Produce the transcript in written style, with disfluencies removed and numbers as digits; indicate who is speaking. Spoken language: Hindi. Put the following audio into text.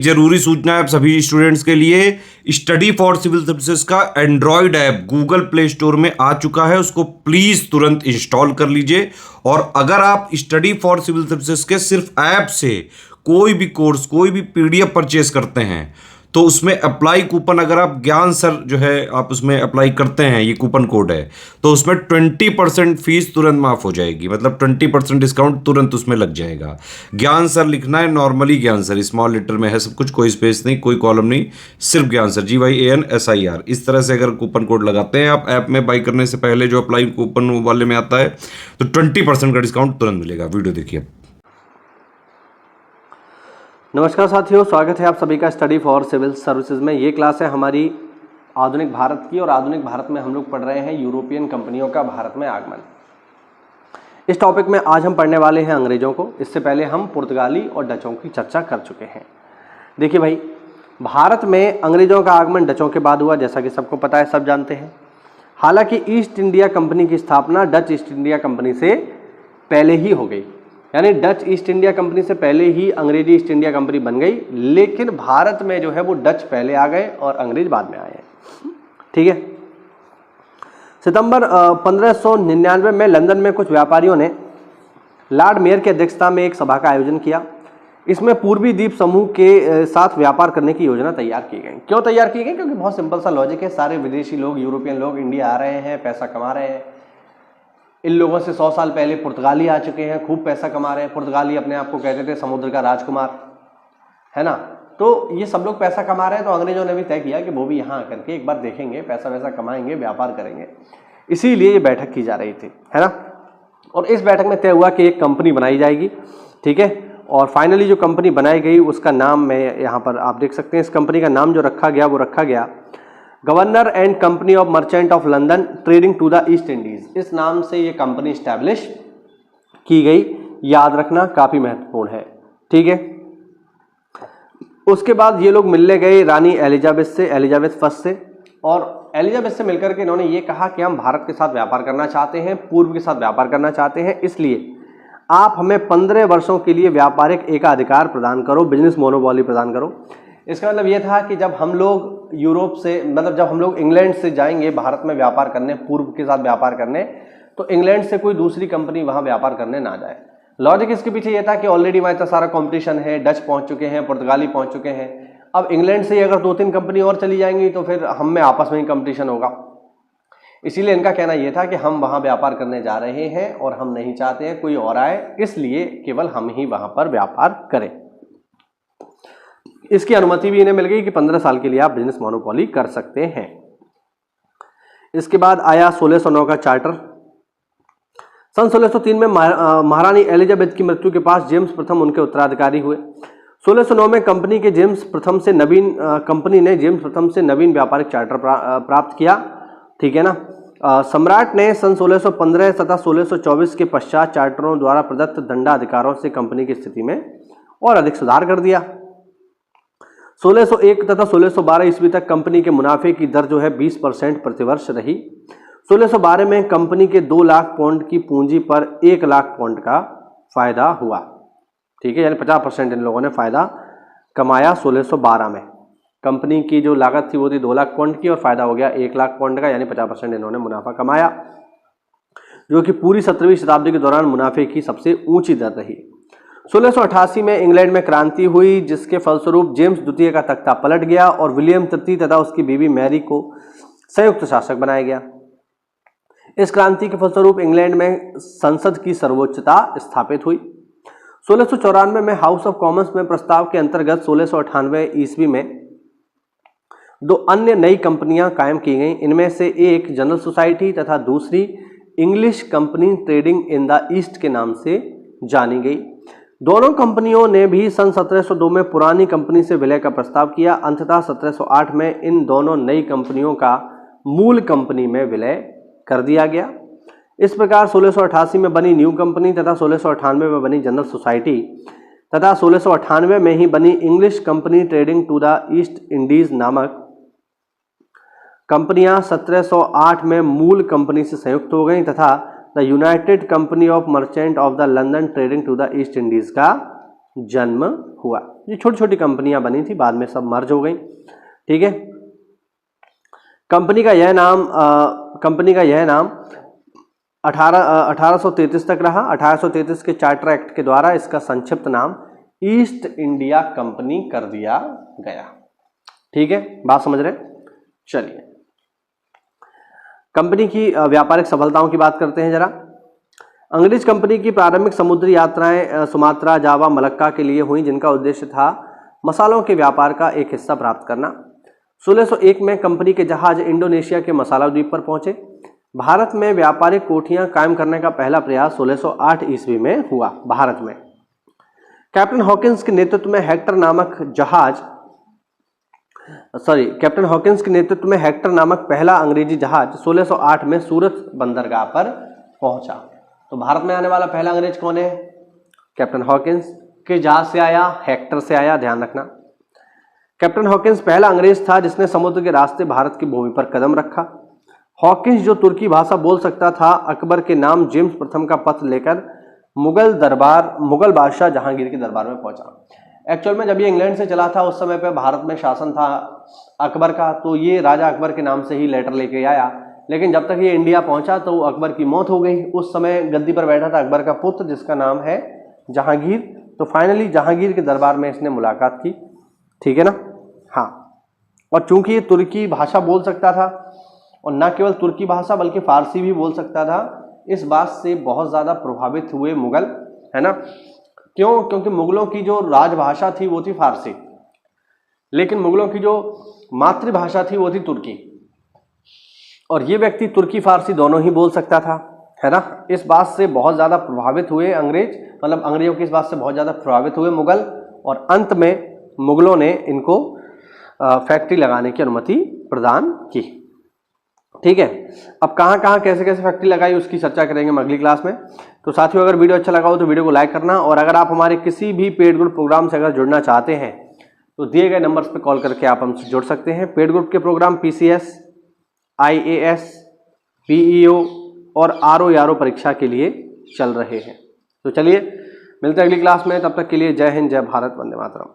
Speaker 1: जरूरी सूचना है आप सभी स्टूडेंट्स के लिए, स्टडी फॉर सिविल सर्विसेज का Android app Google play store में आ चुका है, उसको प्लीज तुरंत इंस्टॉल कर लीजिए। और अगर आप स्टडी फॉर सिविल सर्विसेज के सिर्फ ऐप से कोई भी कोर्स, कोई भी पीडीएफ परचेस करते हैं तो उसमें अप्लाई कूपन, अगर आप ज्ञान सर जो है आप उसमें अप्लाई करते हैं, ये कूपन कोड है, तो उसमें 20% फीस तुरंत माफ हो जाएगी, मतलब 20% डिस्काउंट तुरंत उसमें लग जाएगा। ज्ञान सर लिखना है, नॉर्मली ज्ञान सर, स्मॉल लेटर में है सब कुछ, कोई स्पेस नहीं, कोई कॉलम नहीं, सिर्फ ज्ञान सर, GYANSIR। इस तरह से अगर कूपन कोड लगाते हैं आप ऐप में बाई करने से पहले, जो अप्लाई कूपन वाले में आता है, तो 20% का डिस्काउंट तुरंत मिलेगा। वीडियो देखिए।
Speaker 2: नमस्कार साथियों, स्वागत है आप सभी का स्टडी फॉर सिविल सर्विसेज में। ये क्लास है हमारी आधुनिक भारत की, और आधुनिक भारत में हम लोग पढ़ रहे हैं यूरोपियन कंपनियों का भारत में आगमन। इस टॉपिक में आज हम पढ़ने वाले हैं अंग्रेजों को। इससे पहले हम पुर्तगाली और डचों की चर्चा कर चुके हैं। देखिए भाई, भारत में अंग्रेजों का आगमन डचों के बाद हुआ, जैसा कि सबको पता है, सब जानते हैं। हालांकि ईस्ट इंडिया कंपनी की स्थापना डच ईस्ट इंडिया कंपनी से पहले ही हो गई, यानी डच ईस्ट इंडिया कंपनी से पहले ही अंग्रेजी ईस्ट इंडिया कंपनी बन गई। लेकिन भारत में जो है वो डच पहले आ गए और अंग्रेज बाद में आए हैं। ठीक है। सितंबर 1599 में लंदन में कुछ व्यापारियों ने लॉर्ड मेयर की अध्यक्षता में एक सभा का आयोजन किया। इसमें पूर्वी द्वीप समूह के साथ व्यापार करने की योजना तैयार की गई। क्यों तैयार की गई? क्योंकि बहुत सिंपल सा लॉजिक है, सारे विदेशी लोग, यूरोपियन लोग इंडिया आ रहे हैं, पैसा कमा रहे हैं। इन लोगों से 100 साल पहले पुर्तगाली आ चुके हैं, खूब पैसा कमा रहे हैं। पुर्तगाली अपने आप को कहते थे समुद्र का राजकुमार, है ना। तो ये सब लोग पैसा कमा रहे हैं, तो अंग्रेजों ने भी तय किया कि वो भी यहाँ आकर के एक बार देखेंगे, पैसा वैसा कमाएंगे, व्यापार करेंगे। इसीलिए ये बैठक की जा रही थी, है ना। और इस बैठक में तय हुआ कि एक कंपनी बनाई जाएगी। ठीक है। और फाइनली जो कंपनी बनाई गई उसका नाम मैं यहाँ पर आप देख सकते हैं। इस कंपनी का नाम जो रखा गया वो रखा गया governor and company of merchant of London trading to the East Indies. इस नाम से ये कंपनी स्टैब्लिश की गई। याद रखना, काफी महत्वपूर्ण है। ठीक है। उसके बाद ये लोग मिलने गए रानी एलिजाबेथ से, एलिजाबेथ फर्स्ट से, और एलिजाबेथ से मिलकर के इन्होंने ये कहा कि हम भारत के साथ व्यापार करना चाहते हैं, पूर्व के साथ व्यापार करना चाहते हैं, इसलिए आप हमें 15 वर्षों के लिए व्यापारिक एकाधिकार प्रदान करो, बिजनेस मोनोपोली प्रदान करो। इसका मतलब ये था कि जब हम लोग यूरोप से, मतलब जब हम लोग इंग्लैंड से जाएंगे भारत में व्यापार करने, पूर्व के साथ व्यापार करने, तो इंग्लैंड से कोई दूसरी कंपनी वहां व्यापार करने ना जाए। लॉजिक इसके पीछे ये था कि ऑलरेडी वहां इतना सारा कंपटीशन है, डच पहुंच चुके हैं, पुर्तगाली पहुंच चुके हैं। अब इंग्लैंड से अगर 2-3 कंपनी और चली जाएंगी तो फिर हम में आपस में ही कंपटीशन होगा। इसीलिए इनका कहना यह था कि हम वहां व्यापार करने जा रहे हैं और हम नहीं चाहते हैं कोई और आए, इसलिए केवल हम ही वहां पर व्यापार करें। इसकी अनुमति भी इन्हें मिल गई कि 15 साल के लिए आप बिजनेस मोनोपोली कर सकते हैं। इसके बाद आया 1609 का चार्टर। सन 1603 में महारानी एलिजाबेथ की मृत्यु के पास जेम्स प्रथम उनके उत्तराधिकारी हुए। 1609 में कंपनी ने जेम्स प्रथम से नवीन व्यापारिक चार्टर प्राप्त किया। ठीक है ना। सम्राट ने सन 1615 तथा 1624 के पश्चात चार्टरों द्वारा प्रदत्त दंडाधिकारों से कंपनी की स्थिति में और अधिक सुधार कर दिया। 1601 तथा 1612 ईस्वी तक कंपनी के मुनाफे की दर जो है 20% प्रतिवर्ष रही। 1612 में कंपनी के 2 लाख पाउंड की पूंजी पर 1 लाख पाउंड का फायदा हुआ। ठीक है, यानी 50% इन लोगों ने फायदा कमाया 1612 में। कंपनी की जो लागत थी वो थी 2 लाख पाउंड की, और फायदा हो गया 1 लाख पाउंड का, यानी 50% इन्होंने मुनाफा कमाया, जो कि पूरी 17वीं शताब्दी के दौरान मुनाफे की सबसे ऊंची दर रही। 1688 में इंग्लैंड में क्रांति हुई, जिसके फलस्वरूप जेम्स द्वितीय का तख्ता पलट गया और विलियम तृतीय तथा उसकी बीवी मैरी को संयुक्त शासक बनाया गया। इस क्रांति के फलस्वरूप इंग्लैंड में संसद की सर्वोच्चता स्थापित हुई। 1694 में हाउस ऑफ कॉमन्स में प्रस्ताव के अंतर्गत 1698 ईस्वी में 2 अन्य नई कंपनियां कायम की गईं। इनमें से एक जनरल सोसाइटी तथा दूसरी English company trading in the east के नाम से जानी गई। दोनों कंपनियों ने भी सन 1702 में पुरानी कंपनी से विलय का प्रस्ताव किया। अंततः 1708 में इन दोनों नई कंपनियों का मूल कंपनी में विलय कर दिया गया। इस प्रकार 1688 में बनी न्यू कंपनी तथा 1698 में बनी जनरल सोसाइटी तथा 1698 में ही बनी English company trading to the East Indies नामक कंपनियां 1708 में मूल कंपनी से संयुक्त हो गईं तथा the United company of merchant of the London trading to the East Indies का जन्म हुआ। ये छोटी छोटी कंपनियां बनी थी, बाद में सब मर्ज हो गई। ठीक है, कंपनी का यह नाम 1833 तक रहा। 1833 के चार्टर एक्ट के द्वारा इसका संक्षिप्त नाम ईस्ट इंडिया कंपनी कर दिया गया। ठीक है, बात समझ रहे? चलिए, कंपनी की व्यापारिक सफलताओं की बात करते हैं जरा। अंग्रेज कंपनी की प्रारंभिक समुद्री यात्राएं सुमात्रा, जावा, मलक्का के लिए हुई, जिनका उद्देश्य था मसालों के व्यापार का एक हिस्सा प्राप्त करना। 1601 में कंपनी के जहाज इंडोनेशिया के मसाला द्वीप पर पहुंचे। भारत में व्यापारिक कोठियां कायम करने का पहला प्रयास 1608 ईस्वी में हुआ भारत में। कैप्टन हॉकिंस के नेतृत्व में हेक्टर नामक पहला अंग्रेजी जहाज 1608 में सूरत बंदरगाह पर पहुंचा। तो भारत में आने वाला पहला अंग्रेज कौन है? Captain Hawkins. के जहाज से आया? हेक्टर से आया, ध्यान रखना। कैप्टन हॉकिंस पहला अंग्रेज था जिसने समुद्र के रास्ते भारत की भूमि पर कदम रखा। हॉकिंस जो तुर्की भाषा बोल सकता था, अकबर के नाम जेम्स प्रथम का पत्र लेकर मुगल बादशाह जहांगीर के दरबार में पहुंचा। एक्चुअल में जब ये इंग्लैंड से चला था, उस समय पे भारत में शासन था अकबर का, तो ये राजा अकबर के नाम से ही लेटर लेके आया। लेकिन जब तक ये इंडिया पहुंचा तो अकबर की मौत हो गई। उस समय गद्दी पर बैठा था अकबर का पुत्र, जिसका नाम है जहांगीर। तो फाइनली जहांगीर के दरबार में इसने मुलाकात की। ठीक है ना? हाँ, और चूंकि ये तुर्की भाषा बोल सकता था, और न केवल तुर्की भाषा बल्कि फारसी भी बोल सकता था, इस बात से बहुत ज़्यादा प्रभावित हुए मुगल, है ना? क्यों? क्योंकि मुगलों की जो राजभाषा थी वो थी फारसी, लेकिन मुगलों की जो मातृभाषा थी वो थी तुर्की, और ये व्यक्ति तुर्की फारसी दोनों ही बोल सकता था, है ना? इस बात से बहुत ज़्यादा प्रभावित हुए अंग्रेज, मतलब अंग्रेजों की इस बात से बहुत ज़्यादा प्रभावित हुए मुगल, और अंत में मुगलों ने इनको फैक्ट्री लगाने की अनुमति प्रदान की। ठीक है, अब कहाँ कहाँ कैसे कैसे फैक्ट्री लगाई उसकी चर्चा करेंगे हम अगली क्लास में। तो साथियों, अगर वीडियो अच्छा लगा हो तो वीडियो को लाइक करना, और अगर आप हमारे किसी भी पेड ग्रुप प्रोग्राम से अगर जुड़ना चाहते हैं तो दिए गए नंबर्स पर कॉल करके आप हमसे जुड़ सकते हैं। पेड ग्रुप के प्रोग्राम PCS, IAS, PEO और RO परीक्षा के लिए चल रहे हैं। तो चलिए मिलते हैं अगली क्लास में, तब तक के लिए जय हिंद, जय भारत, वंदे मातरम।